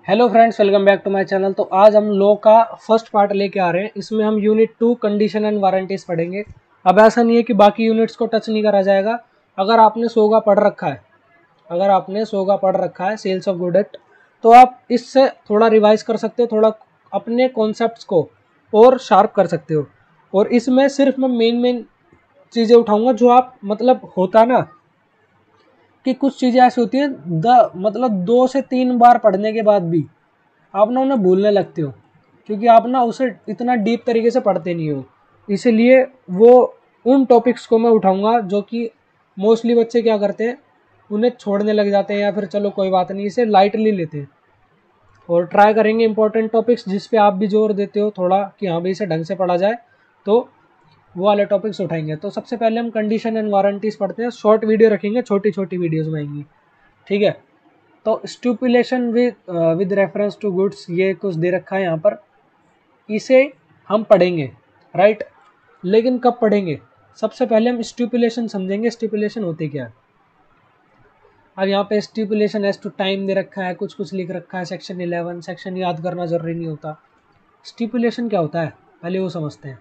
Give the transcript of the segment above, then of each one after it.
Hello friends, welcome back to my channel. तो आज हम लॉ का फर्स्ट पार्ट लेके आ रहे हैं। इसमें हम यूनिट 2 कंडीशन एंड वारंटीज पढ़ेंगे। अब ऐसा नहीं है कि बाकी यूनिट्स को टच नहीं करा जाएगा। अगर आपने सोगा पढ़ रखा है सेल्स ऑफ गुड एक्ट, तो आप इससे थोड़ा रिवाइज कर सकते हो, थोड़ा अपने कॉन्सेप्ट्स को और शार्प कर सकते हो। और इसमें सिर्फ मैं मेन चीज़ें उठाऊंगा जो आप मतलब होता ना कि कुछ चीज़ें ऐसी होती हैं मतलब 2 से 3 बार पढ़ने के बाद भी आप ना उन्हें भूलने लगते हो, क्योंकि आप ना उसे इतना डीप तरीके से पढ़ते नहीं हो। इसीलिए वो उन टॉपिक्स को मैं उठाऊंगा जो कि मोस्टली बच्चे क्या करते हैं, उन्हें छोड़ने लग जाते हैं या फिर चलो कोई बात नहीं, इसे लाइटली लेते हैं। और ट्राई करेंगे इंपॉर्टेंट टॉपिक्स जिस पे आप भी जोर देते हो थोड़ा कि हाँ भाई इसे ढंग से पढ़ा जाए, तो वो वाले टॉपिक्स उठाएंगे। तो सबसे पहले हम कंडीशन एंड वारंटीज पढ़ते हैं। शॉर्ट वीडियो रखेंगे, छोटी छोटी वीडियोस में आएंगी, ठीक है। तो stipulation with reference to goods, ये कुछ दे रखा है यहाँ पर, इसे हम पढ़ेंगे, राइट। लेकिन कब पढ़ेंगे? सबसे पहले हम स्टिपुलेशन समझेंगे, स्टिपुलेशन होते क्या है। अब यहाँ पे स्टिपुलेशन एज टू टाइम दे रखा है, कुछ कुछ लिख रखा है, सेक्शन 11। सेक्शन याद करना जरूरी नहीं होता। स्टिपुलेशन क्या होता है पहले वो समझते हैं।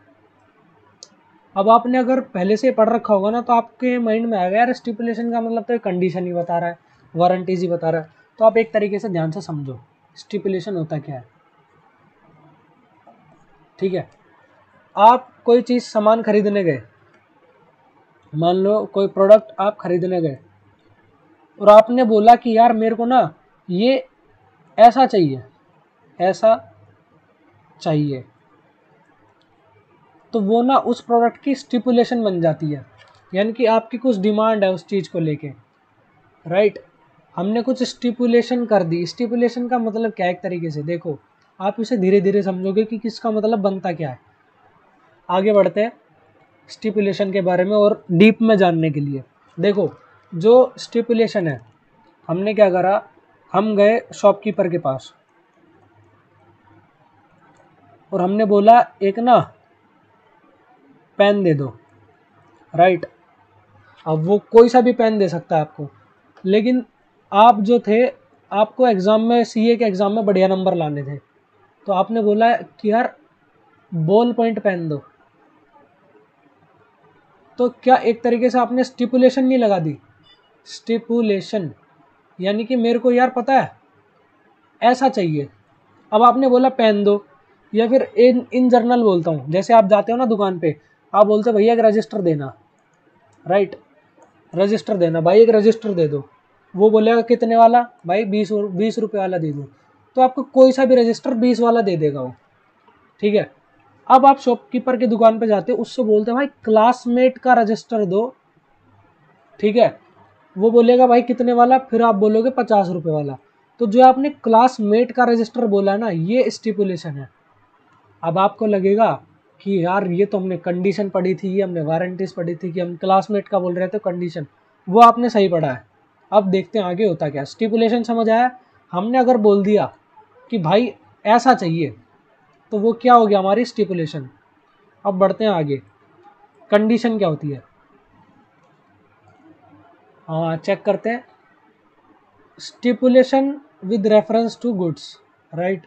अब आपने अगर पहले से पढ़ रखा होगा ना, तो आपके माइंड में आएगा यार स्टिपुलेशन का मतलब तो कंडीशन ही बता रहा है, वारंटीज ही बता रहा है। तो आप एक तरीके से ध्यान से समझो स्टिपुलेशन होता क्या है, ठीक है। आप कोई चीज़ सामान खरीदने गए, मान लो कोई प्रोडक्ट आप खरीदने गए और आपने बोला कि यार मेरे को ना ये ऐसा चाहिए, ऐसा चाहिए, तो वो ना उस प्रोडक्ट की स्टिपुलेशन बन जाती है। यानी कि आपकी कुछ डिमांड है उस चीज़ को लेके, राइट। हमने कुछ स्टिपुलेशन कर दी। स्टिपुलेशन का मतलब क्या है, एक तरीके से देखो, आप इसे धीरे धीरे समझोगे कि किसका मतलब बनता क्या है। आगे बढ़ते हैं स्टिपुलेशन के बारे में और डीप में जानने के लिए। देखो, जो स्टिपुलेशन है, हमने क्या करा, हम गए शॉपकीपर के पास और हमने बोला एक ना पेन दे दो, राइट। अब वो कोई सा भी पेन दे सकता है आपको, लेकिन आप जो थे, आपको एग्ज़ाम में सीए के एग्ज़ाम में बढ़िया नंबर लाने थे, तो आपने बोला कि यार बॉल पॉइंट पेन दो। तो क्या एक तरीके से आपने स्टिपुलेशन नहीं लगा दी? स्टिपुलेशन यानी कि मेरे को यार पता है ऐसा चाहिए, अब आपने बोला पेन दो। या फिर इन जर्नल बोलता हूँ, जैसे आप जाते हो ना दुकान पे, आप बोलते हो भैया एक रजिस्टर देना, राइट। रजिस्टर देना भाई, एक रजिस्टर दे दो। वो बोलेगा कितने वाला? भाई 20 रुपये वाला दे दो। तो आपको कोई सा भी रजिस्टर 20 वाला दे देगा वो, ठीक है। अब आप शॉपकीपर की दुकान पे जाते हो, उससे बोलते हैं भाई क्लासमेट का रजिस्टर दो, ठीक है। वो बोलेगा भाई कितने वाला, फिर आप बोलोगे 50 रुपये वाला। तो जो आपने क्लासमेट का रजिस्टर बोला ना, ये स्टिपुलेशन है। अब आपको लगेगा कि यार ये तो हमने कंडीशन पढ़ी थी, ये हमने वारंटीज पढ़ी थी कि हम क्लासमेट का बोल रहे थे कंडीशन, वो आपने सही पढ़ा है। अब देखते हैं आगे होता क्या। स्टिपुलेशन समझ आया। हमने अगर बोल दिया कि भाई ऐसा चाहिए, तो वो क्या हो गया, हमारी स्टिपुलेशन। अब बढ़ते हैं आगे, कंडीशन क्या होती है। हाँ, चेक करते हैं। Stipulation with reference to goods, right.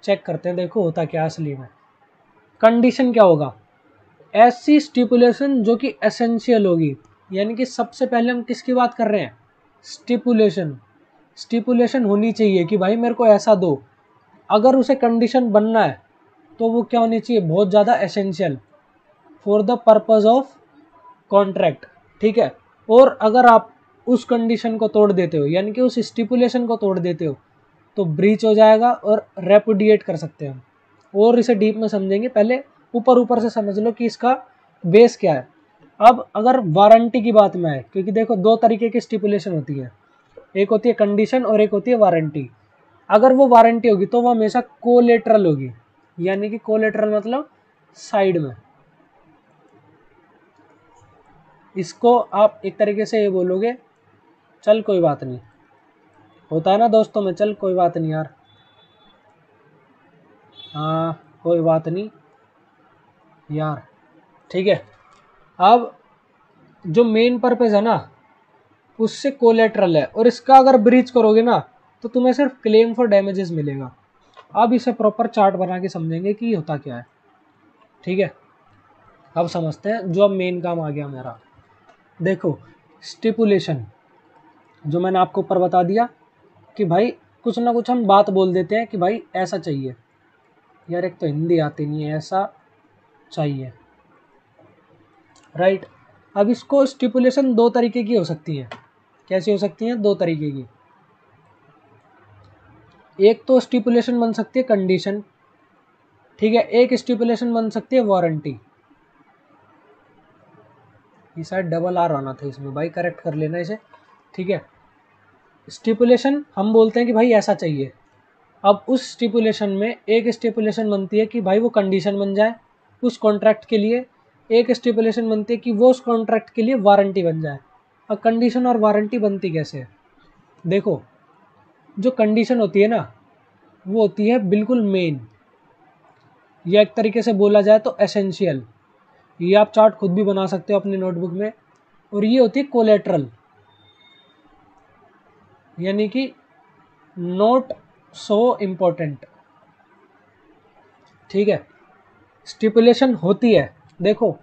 Check करते हैं, देखो होता क्या असली में। कंडीशन क्या होगा? ऐसी स्टिपुलेशन जो कि एसेंशियल होगी। यानी कि सबसे पहले हम किसकी बात कर रहे हैं? स्टिपुलेशन। स्टिपुलेशन होनी चाहिए कि भाई मेरे को ऐसा दो। अगर उसे कंडीशन बनना है तो वो क्या होनी चाहिए? बहुत ज़्यादा essential for the purpose of contract, ठीक है। और अगर आप उस कंडीशन को तोड़ देते हो, यानी कि उस स्टिपुलेशन को तोड़ देते हो, तो ब्रीच हो जाएगा और रेपुडिएट कर सकते हैं हम। और इसे डीप में समझेंगे, पहले ऊपर ऊपर से समझ लो कि इसका बेस क्या है। अब अगर वारंटी की बात में आए, क्योंकि देखो 2 तरीके की स्टिपुलेशन होती है, एक होती है कंडीशन और एक होती है वारंटी। अगर वो वारंटी होगी तो वो हमेशा कोलेटरल होगी। यानी कि कोलेटरल मतलब साइड में। इसको आप एक तरीके से ये बोलोगे, चल कोई बात नहीं, होता है ना दोस्तों में, चल कोई बात नहीं यार, हाँ कोई बात नहीं यार, ठीक है। अब जो मेन पर्पस है ना, उससे कोलेटरल है, और इसका अगर ब्रीच करोगे ना, तो तुम्हें सिर्फ क्लेम फॉर डैमेजेस मिलेगा। अब इसे प्रॉपर चार्ट बना के समझेंगे कि होता क्या है। ठीक है, अब समझते हैं जो अब मेन काम आ गया मेरा। देखो स्टिपुलेशन, जो मैंने आपको ऊपर बता दिया कि भाई कुछ ना कुछ हम बात बोल देते हैं कि भाई ऐसा चाहिए। यार एक तो हिंदी आती नहीं है, ऐसा चाहिए, राइट। अब इसको स्टिपुलेशन दो तरीके की हो सकती है। कैसी हो सकती हैं? दो तरीके की। एक तो स्टिपुलेशन बन सकती है कंडीशन, ठीक है। एक स्टिपुलेशन बन सकती है वारंटी। ये शायद डबल आर आना था इसमें भाई, करेक्ट कर लेना इसे, ठीक है। स्टिपुलेशन हम बोलते हैं कि भाई ऐसा चाहिए। अब उस स्टिपुलेशन में एक स्टिपुलेशन बनती है कि भाई वो कंडीशन बन जाए उस कॉन्ट्रैक्ट के लिए, एक स्टिपुलेशन बनती है कि वो उस कॉन्ट्रैक्ट के लिए वारंटी बन जाए। अब कंडीशन और वारंटी बनती कैसे है? देखो, जो कंडीशन होती है ना, वो होती है बिल्कुल मेन, या एक तरीके से बोला जाए तो एसेंशियल। ये आप चार्ट खुद भी बना सकते हो अपनी नोटबुक में। और ये होती है कोलेट्रल, यानी कि नोट सो इम्पोर्टेंट, ठीक है। स्टिपुलेशन होती है, देखो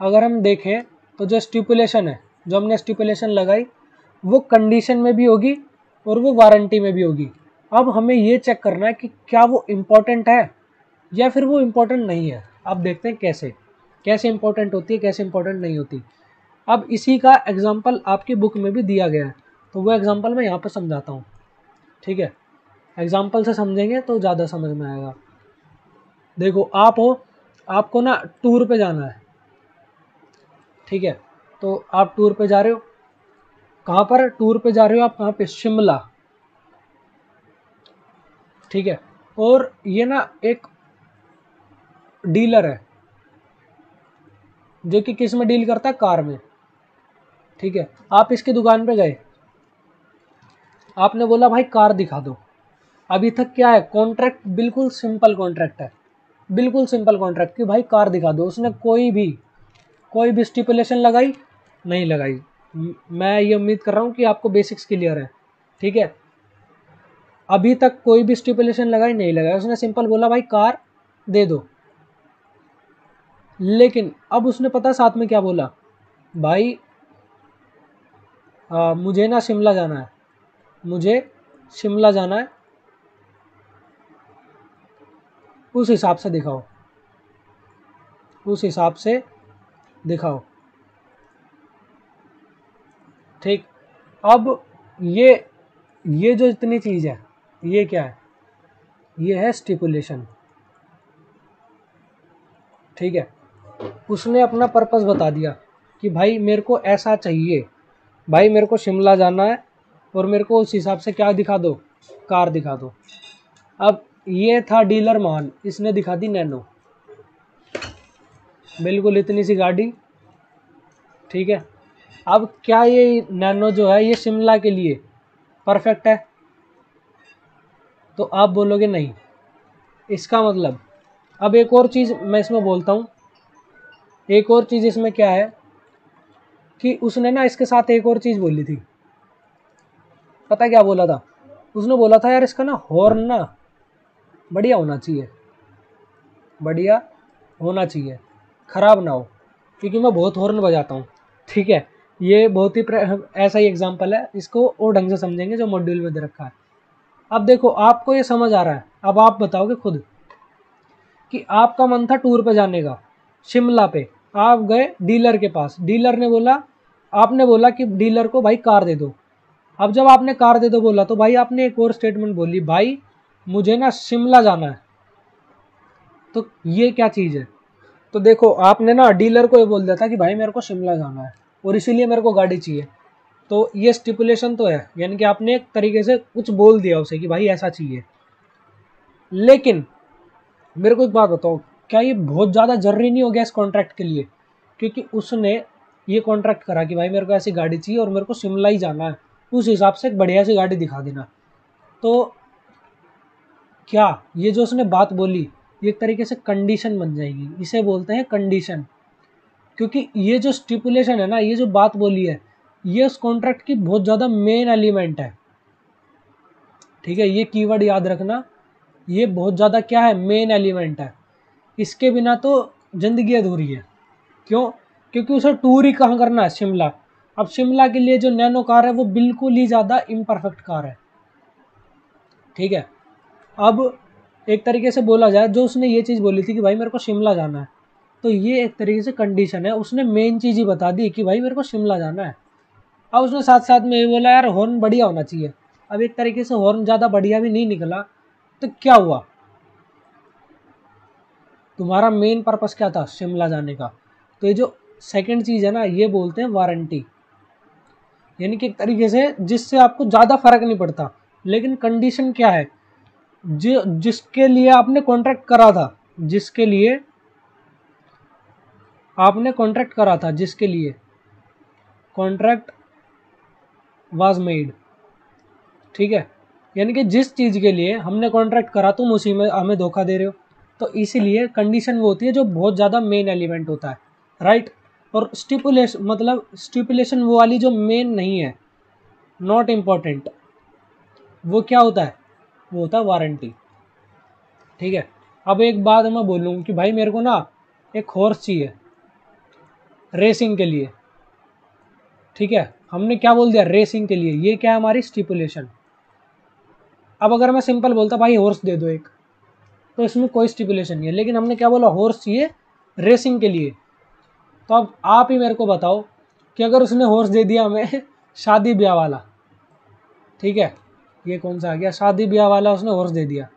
अगर हम देखें तो जो स्टिपुलेशन है, जो हमने स्टिपुलेशन लगाई, वो कंडीशन में भी होगी और वो वारंटी में भी होगी। अब हमें ये चेक करना है कि क्या वो इम्पोर्टेंट है या फिर वो इम्पोर्टेंट नहीं है। अब देखते हैं कैसे कैसे इम्पोर्टेंट होती है, कैसे इम्पोर्टेंट नहीं होती। अब इसी का एग्जाम्पल आपकी बुक में भी दिया गया है, तो वो एग्जाम्पल मैं यहाँ पर समझाता हूँ, ठीक है। एग्जाम्पल से समझेंगे तो ज़्यादा समझ में आएगा। देखो आप हो, आपको ना टूर पे जाना है, ठीक है। तो आप टूर पे जा रहे हो, कहाँ पर टूर पे जा रहे हो आप? कहाँ पे? शिमला, ठीक है। और ये ना एक डीलर है जो कि किस में डील करता है? कार में, ठीक है। आप इसकी दुकान पे गए, आपने बोला भाई कार दिखा दो। अभी तक क्या है? कॉन्ट्रैक्ट बिल्कुल सिंपल कॉन्ट्रैक्ट है, बिल्कुल सिंपल कॉन्ट्रैक्ट कि भाई कार दिखा दो। उसने कोई भी स्टिपुलेशन लगाई? नहीं लगाई। मैं ये उम्मीद कर रहा हूँ कि आपको बेसिक्स क्लियर है, ठीक है। अभी तक कोई भी स्टिपुलेशन लगाई? नहीं लगाई। उसने सिंपल बोला भाई कार दे दो। लेकिन अब उसने पता साथ में क्या बोला? भाई मुझे ना शिमला जाना है, मुझे शिमला जाना है, उस हिसाब से दिखाओ, उस हिसाब से दिखाओ, ठीक। अब ये जो इतनी चीज़ है, ये क्या है? ये है स्टिपुलेशन, ठीक है। उसने अपना पर्पस बता दिया कि भाई मेरे को ऐसा चाहिए, भाई मेरे को शिमला जाना है और मेरे को उस हिसाब से क्या दिखा दो? कार दिखा दो। अब ये था डीलर मान, इसने दिखा दी नैनो, बिल्कुल इतनी सी गाड़ी, ठीक है। अब क्या ये नैनो जो है ये शिमला के लिए परफेक्ट है? तो आप बोलोगे नहीं। इसका मतलब, अब एक और चीज़ मैं इसमें बोलता हूँ, एक और चीज़ इसमें क्या है कि उसने ना इसके साथ एक और चीज़ बोली थी। पता क्या बोला था? उसने बोला था यार इसका ना हॉर्न ना बढ़िया होना चाहिए, बढ़िया होना चाहिए, ख़राब ना हो, क्योंकि मैं बहुत हॉर्न बजाता हूँ, ठीक है। ये बहुत ही ऐसा ही एग्जांपल है, इसको और ढंग से समझेंगे जो मॉड्यूल में दे रखा है। अब देखो आपको ये समझ आ रहा है, अब आप बताओगे खुद कि आपका मन था टूर पे जाने का, शिमला पे। आप गए डीलर के पास, डीलर ने बोला, आपने बोला कि डीलर को भाई कार दे दो। अब जब आपने कार दे दो बोला, तो भाई आपने एक और स्टेटमेंट बोली, भाई मुझे ना शिमला जाना है। तो ये क्या चीज़ है? तो देखो आपने ना डीलर को ये बोल दिया था कि भाई मेरे को शिमला जाना है और इसीलिए मेरे को गाड़ी चाहिए। तो ये स्टिपुलेशन तो है, यानी कि आपने एक तरीके से कुछ बोल दिया उसे कि भाई ऐसा चाहिए। लेकिन मेरे को एक बात बताओ, क्या ये बहुत ज़्यादा जरूरी नहीं हो गया इस कॉन्ट्रैक्ट के लिए? क्योंकि उसने ये कॉन्ट्रैक्ट करा कि भाई मेरे को ऐसी गाड़ी चाहिए और मेरे को शिमला ही जाना है, उस हिसाब से एक बढ़िया सी गाड़ी दिखा देना। तो क्या ये जो उसने बात बोली, ये एक तरीके से कंडीशन बन जाएगी, इसे बोलते हैं कंडीशन। क्योंकि ये जो स्टिपुलेशन है ना, ये जो बात बोली है, ये उस कॉन्ट्रैक्ट की बहुत ज़्यादा मेन एलिमेंट है। ठीक है, ये कीवर्ड याद रखना, ये बहुत ज़्यादा क्या है, मेन एलिमेंट है। इसके बिना तो ज़िंदगी अधूरी है। क्यों? क्योंकि उसे टूर ही कहाँ करना है, शिमला। अब शिमला के लिए जो नैनो कार है वो बिल्कुल ही ज़्यादा इम्परफेक्ट कार है। ठीक है, अब एक तरीके से बोला जाए, जो उसने ये चीज़ बोली थी कि भाई मेरे को शिमला जाना है, तो ये एक तरीके से कंडीशन है, उसने मेन चीज़ ही बता दी कि भाई मेरे को शिमला जाना है। अब उसने साथ साथ में ये बोला यार हॉर्न बढ़िया होना चाहिए। अब एक तरीके से हॉर्न ज़्यादा बढ़िया भी नहीं निकला, तो क्या हुआ, तुम्हारा मेन पर्पस क्या था, शिमला जाने का। तो ये जो सेकंड चीज़ है ना, ये बोलते हैं वारंटी, यानी कि एक तरीके से जिससे आपको ज़्यादा फर्क नहीं पड़ता, लेकिन कंडीशन क्या है, जो जिसके लिए आपने कॉन्ट्रैक्ट करा था, जिसके लिए आपने कॉन्ट्रैक्ट करा था, जिसके लिए कॉन्ट्रैक्ट वाज मेड। ठीक है, यानी कि जिस चीज़ के लिए हमने कॉन्ट्रैक्ट करा तुम उसी में हमें धोखा दे रहे हो। तो इसीलिए कंडीशन वो होती है जो बहुत ज़्यादा मेन एलिमेंट होता है, राइट। और स्टिपुलेशन मतलब स्टिपुलेशन वो वाली जो मेन नहीं है, नॉट इम्पॉर्टेंट, वो क्या होता है, वो होता है वारंटी। ठीक है, अब एक बात मैं बोलूँ कि भाई मेरे को ना एक हॉर्स चाहिए रेसिंग के लिए। ठीक है, हमने क्या बोल दिया, रेसिंग के लिए, ये क्या है हमारी स्टिपुलेशन। अब अगर मैं सिंपल बोलता भाई हॉर्स दे दो एक, तो इसमें कोई स्टिपुलेशन नहीं है, लेकिन हमने क्या बोला, हॉर्स चाहिए रेसिंग के लिए। तो अब आप ही मेरे को बताओ कि अगर उसने हॉर्स दे दिया हमें शादी ब्याह वाला, ठीक है, ये कौन सा आ गया, शादी ब्याह वाला उसने हॉर्स दे दिया,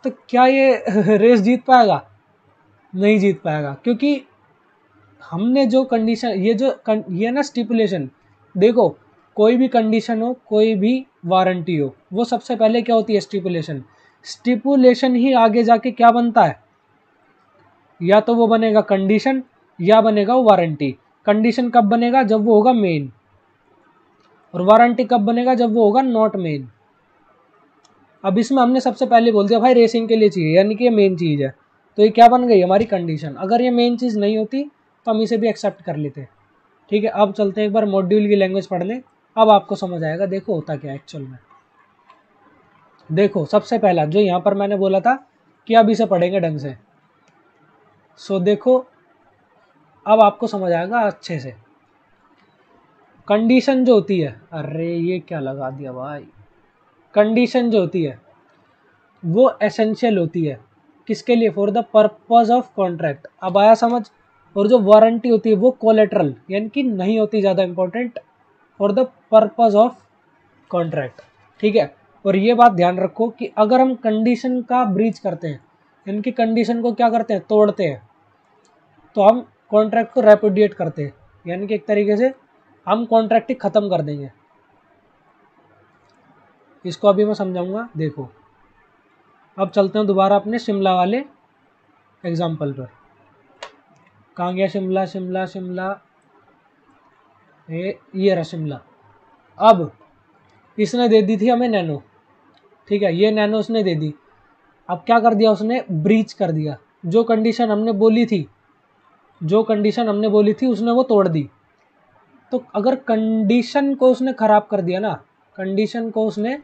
तो क्या ये रेस जीत पाएगा, नहीं जीत पाएगा। क्योंकि हमने जो कंडीशन, ये ना स्टिपुलेशन, देखो कोई भी कंडीशन हो, कोई भी वारंटी हो, वो सबसे पहले क्या होती है, स्टिपुलेशन। स्टिपुलेशन ही आगे जाके क्या बनता है, या तो वो बनेगा कंडीशन या बनेगा वो वारंटी। कंडीशन कब बनेगा, जब वो होगा मेन, और वारंटी कब बनेगा, जब वो होगा नॉट मेन। अब इसमें हमने सबसे पहले बोल दिया भाई रेसिंग के लिए चाहिए, यानी कि ये मेन चीज़ है, तो ये क्या बन गई हमारी कंडीशन। अगर ये मेन चीज़ नहीं होती तो हम इसे भी एक्सेप्ट कर लेते। ठीक है, अब चलते हैं एक बार मॉड्यूल की लैंग्वेज पढ़ लें, अब आपको समझ आएगा। देखो होता क्या एक्चुअल में, देखो सबसे पहला जो यहाँ पर मैंने बोला था कि अब इसे पढ़ेंगे ढंग से, सो देखो अब आपको समझ आएगा अच्छे से। कंडीशन जो होती है, अरे ये क्या लगा दिया भाई, कंडीशन जो होती है वो एसेंशियल होती है, किसके लिए, for the purpose of contract. अब आया समझ। और जो वारंटी होती है वो कोलेटरल, यानी कि नहीं होती ज़्यादा important, for the purpose of contract. ठीक है, और ये बात ध्यान रखो कि अगर हम कंडीशन का ब्रीच करते हैं, यानी कि कंडीशन को क्या करते हैं, तोड़ते हैं, तो हम कॉन्ट्रैक्ट को रेपुडिएट करते हैं, यानी कि एक तरीके से हम कॉन्ट्रैक्ट ही ख़त्म कर देंगे। इसको अभी मैं समझाऊंगा, देखो। अब चलते हैं दोबारा अपने शिमला वाले एग्जाम्पल पर। कहाँ गया शिमला, शिमला शिमला, ये रहा शिमला। अब इसने दे दी थी हमें नैनो, ठीक है, ये नैनो उसने दे दी। अब क्या कर दिया उसने, ब्रीच कर दिया, जो कंडीशन हमने बोली थी, जो कंडीशन हमने बोली थी उसने वो तोड़ दी। तो अगर कंडीशन को उसने ख़राब कर दिया ना, कंडीशन को उसने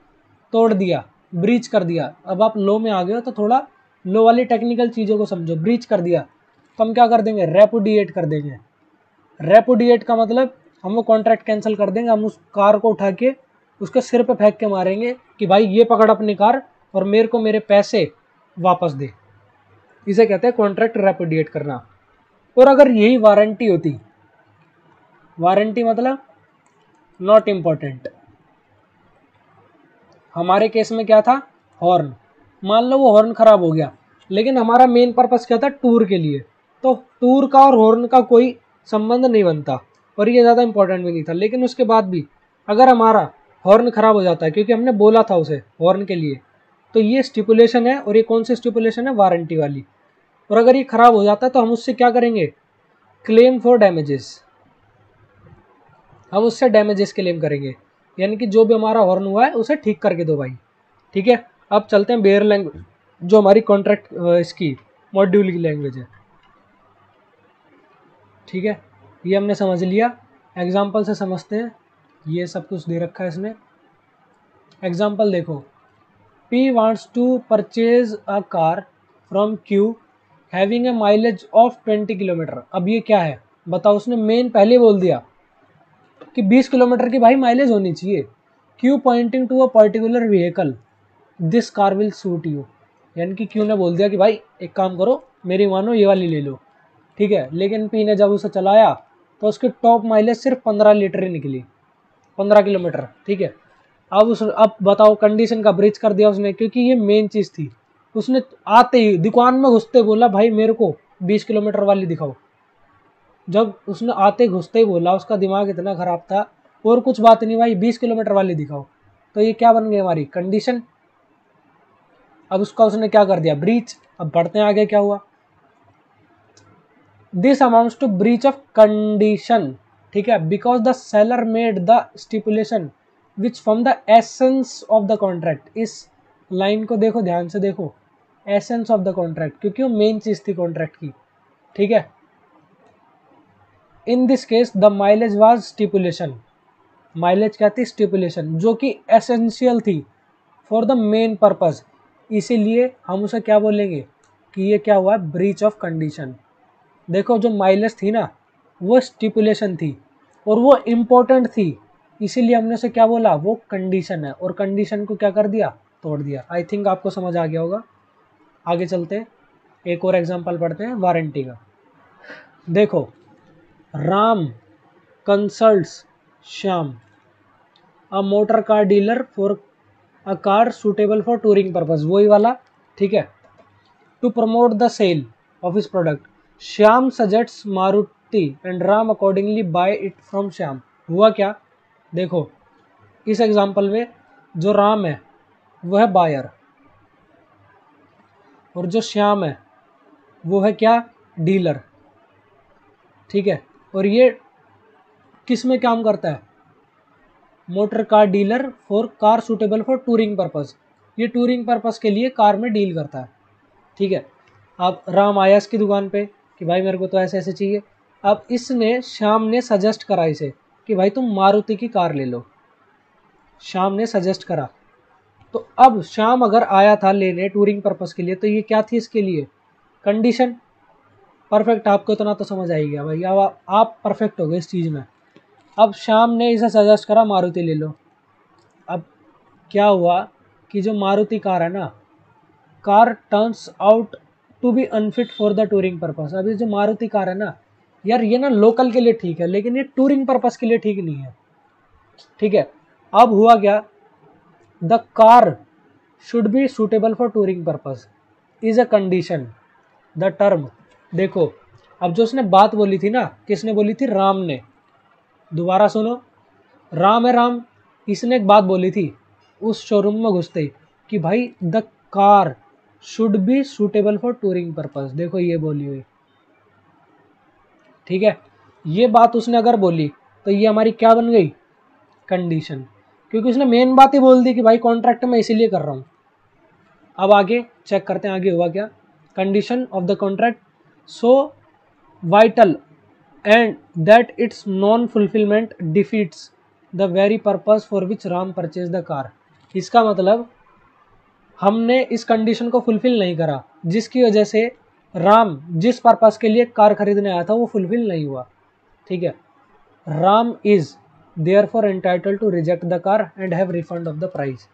तोड़ दिया, ब्रीच कर दिया, अब आप लो में आ गए हो तो थोड़ा लो वाली टेक्निकल चीज़ों को समझो। ब्रीच कर दिया तो हम क्या कर देंगे, रेपुडिएट कर देंगे। रेपुडिएट का मतलब हम वो कॉन्ट्रैक्ट कैंसिल कर देंगे, हम उस कार को उठा के उसके सिर पे फेंक के मारेंगे कि भाई ये पकड़ अपनी कार और मेरे को मेरे पैसे वापस दे। इसे कहते हैं कॉन्ट्रैक्ट रेपुडिएट करना। और अगर यही वारंटी होती, वारंटी मतलब नॉट इम्पॉर्टेंट, हमारे केस में क्या था, हॉर्न। मान लो वो हॉर्न खराब हो गया, लेकिन हमारा मेन पर्पस क्या था, टूर के लिए, तो टूर का और हॉर्न का कोई संबंध नहीं बनता और ये ज़्यादा इंपॉर्टेंट भी नहीं था। लेकिन उसके बाद भी अगर हमारा हॉर्न खराब हो जाता है, क्योंकि हमने बोला था उसे हॉर्न के लिए, तो ये स्टिपुलेशन है, और ये कौन सी स्टिपुलेशन है, वारंटी वाली। और अगर ये खराब हो जाता है तो हम उससे क्या करेंगे, क्लेम फॉर डैमेजेस, हम उससे डैमेजेस क्लेम करेंगे, यानी कि जो भी हमारा हॉर्न हुआ है उसे ठीक करके दो भाई। ठीक है, अब चलते हैं बेयर लैंग्वेज, जो हमारी कॉन्ट्रैक्ट इसकी मॉड्यूल की लैंग्वेज है। ठीक है, ये हमने समझ लिया, एग्जाम्पल से समझते हैं। ये सब कुछ दे रखा है इसने, एग्जाम्पल देखो, P wants to purchase a car from Q having a mileage of 20 kilometre. अब ये क्या है बताओ, उसने मेन पहले बोल दिया कि 20 किलोमीटर की भाई माइलेज होनी चाहिए। Q pointing to a particular vehicle, this car will suit you, यानी कि Q ने बोल दिया कि भाई एक काम करो मेरी मानो ये वाली ले लो, ठीक है। लेकिन P ने जब उसे चलाया तो उसकी टॉप माइलेज सिर्फ 15 लीटर ही निकली, 15 किलोमीटर, ठीक है। अब बताओ कंडीशन का ब्रीच कर दिया उसने, क्योंकि ये मेन चीज़ थी। उसने आते ही दुकान में घुसते बोला भाई मेरे को 20 किलोमीटर वाली दिखाओ। जब उसने आते घुसते ही बोला, उसका दिमाग इतना ख़राब था, और कुछ बात नहीं भाई 20 किलोमीटर वाली दिखाओ, तो ये क्या बन गई हमारी कंडीशन। अब उसने क्या कर दिया, ब्रीच। अब बढ़ते हैं आगे, क्या हुआ, this amounts to breach of condition, ठीक है, because the seller made the stipulation which from the essence of the contract. इस लाइन को देखो, ध्यान से देखो, एसेंस ऑफ द कॉन्ट्रैक्ट, क्योंकि वो मेन चीज थी कॉन्ट्रैक्ट की, ठीक है। In this case the mileage was stipulation, mileage क्या थी, स्टिपुलेशन, जो कि एसेंशियल थी फॉर द मेन पर्पज, इसीलिए हम उसे क्या बोलेंगे कि ये क्या हुआ, ब्रीच ऑफ कंडीशन। देखो जो माइलेज थी ना वो स्टिपुलेशन थी और वो इम्पोर्टेंट थी, इसीलिए हमने उसे क्या बोला, वो कंडीशन है, और कंडीशन को क्या कर दिया, तोड़ दिया। आई थिंक आपको समझ आ गया होगा। आगे चलते हैं, एक और एग्जांपल पढ़ते हैं वारंटी का। देखो, Ram consults Shyam a motor car dealer for a car suitable for touring purpose, वही वाला, ठीक है। To promote the sale of his product, Shyam suggests Maruti and Ram accordingly buy it from Shyam. हुआ क्या, देखो इस एग्जांपल में जो राम है वो है बायर, और जो श्याम है वो है क्या, डीलर, ठीक है। और ये किस में काम करता है, motor car dealer for car suitable for touring purpose, ये टूरिंग पर्पज के लिए कार में डील करता है, ठीक है। अब राम आया इसकी दुकान पे कि भाई मेरे को तो ऐसे ऐसे चाहिए। अब इसने, श्याम ने सजेस्ट करा इसे कि भाई तुम मारुति की कार ले लो, श्याम ने सजेस्ट करा। तो अब श्याम अगर आया था लेने टूरिंग पर्पस के लिए, तो ये क्या थी इसके लिए, कंडीशन। परफेक्ट, आपको इतना तो समझ आई गया भाई, अब आप परफेक्ट हो गए इस चीज़ में। अब श्याम ने इसे सजेस्ट करा मारुति ले लो। अब क्या हुआ कि जो मारुति कार है ना, car turns out to be unfit for the touring purpose. अभी जो मारुति कार है ना यार, ये ना लोकल के लिए ठीक है, लेकिन ये टूरिंग पर्पस के लिए ठीक नहीं है, ठीक है। अब हुआ क्या, the car should be suitable for touring purpose is a condition, the term. देखो अब जो उसने बात बोली थी ना, किसने बोली थी, राम ने। दोबारा सुनो, राम है राम, इसने एक बात बोली थी उस शोरूम में घुसते ही कि भाई the car should be suitable for touring purpose, देखो ये बोली हुई, ठीक है। ये बात उसने अगर बोली तो ये हमारी क्या बन गई, कंडीशन, क्योंकि उसने मेन बात ही बोल दी कि भाई कॉन्ट्रैक्ट में इसीलिए कर रहा हूँ। अब आगे चेक करते हैं आगे हुआ क्या, condition of the contract so vital and that it's non fulfilment defeats the very purpose for which Ram purchase the car. इसका मतलब हमने इस कंडीशन को फुलफिल नहीं करा, जिसकी वजह से राम जिस पर्पस के लिए कार खरीदने आया था वो फुलफिल नहीं हुआ, ठीक है। Ram is therefore entitle to reject the car and have refund of the price.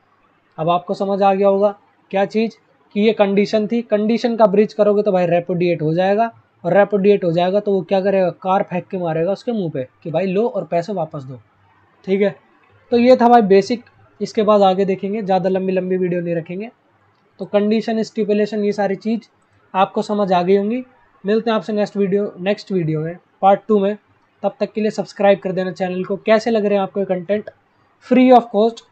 अब आपको समझ आ गया होगा क्या चीज़, कि ये कंडीशन थी, कंडीशन का ब्रीच करोगे तो भाई रेपुडिएट हो जाएगा, और रेपुडिएट हो जाएगा तो वो क्या करेगा, कार फेंक के मारेगा उसके मुंह पे कि भाई लो और पैसे वापस दो, ठीक है। तो ये था भाई बेसिक, इसके बाद आगे देखेंगे, ज़्यादा लंबी लंबी वीडियो नहीं रखेंगे। तो कंडीशन, स्टिपुलेशन, ये सारी चीज़ आपको समझ आ गई होंगी। मिलते हैं आपसे नेक्स्ट वीडियो में, पार्ट 2 में। तब तक के लिए सब्सक्राइब कर देना चैनल को। कैसे लग रहे हैं आपको content, free of cost,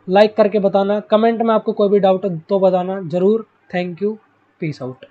like करके बताना, कमेंट में आपको कोई भी डाउट हो तो बताना ज़रूर। Thank you, peace out.